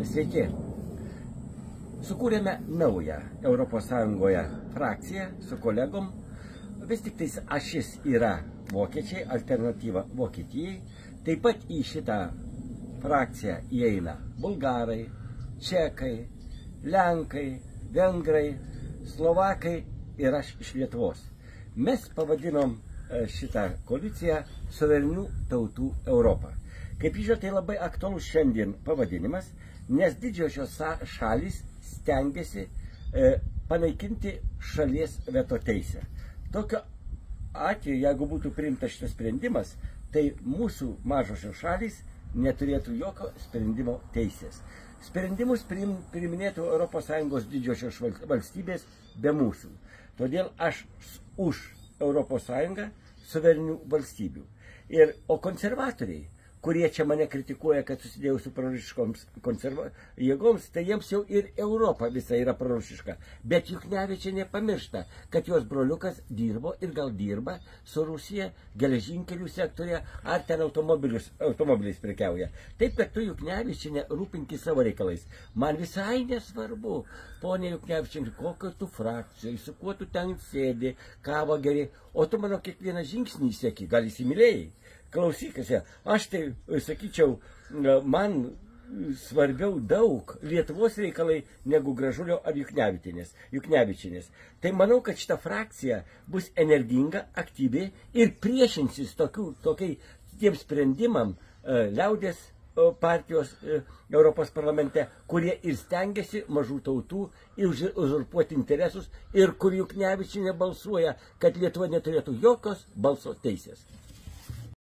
Sveiki. Sukūrėme naują ES frakciją su kolegom. Vis tik tais ašis yra vokiečiai, alternatyva Vokietijai. Taip pat į šitą frakciją įeina bulgarai, čekai, lenkai, vengrai, slovakai ir aš iš Lietuvos. Mes pavadinom šitą koaliciją Suverenių tautų Europą. Kaip žinote, tai labai aktualus šiandien pavadinimas, nes didžiosios šalys stengiasi panaikinti šalies veto teisę. Tokiu atveju, jeigu būtų priimtas šitas sprendimas, tai mūsų mažosios šalys neturėtų jokio sprendimo teisės. Sprendimus priiminėtų ES didžiosios valstybės be mūsų. Todėl aš už ES suverenių valstybių. O konservatoriai, kurie čia mane kritikuoja, kad susidėjau su pranašiškoms jėgoms, tai jiems jau ir Europa visa yra pranašiška. Bet Juknevičiai nepamiršta, kad jos broliukas dirbo ir gal dirba su Rusija geležinkelių sektorėje ar ten automobiliais prekiauja. Taip, kad tu Juknevičiai rūpinki savo reikalais. Man visai nesvarbu, ponė Juknevičiai, kokio tu frakcijai, su kuo tu ten sėdi, kavo geri, o tu mano kiekvieną žingsnį seki, gal įsimylėjai. Klausykasi, aš tai sakyčiau, man svarbiau daug Lietuvos reikalai negu Gražulio ar Juknevičienės. Tai manau, kad šita frakcija bus energinga, aktyvi ir priešinsis tiem sprendimam liaudės partijos Europos parlamente, kurie ir stengiasi mažų tautų uzurpuoti interesus ir kur Juknevičienė balsuoja, kad Lietuva neturėtų jokios balso teisės.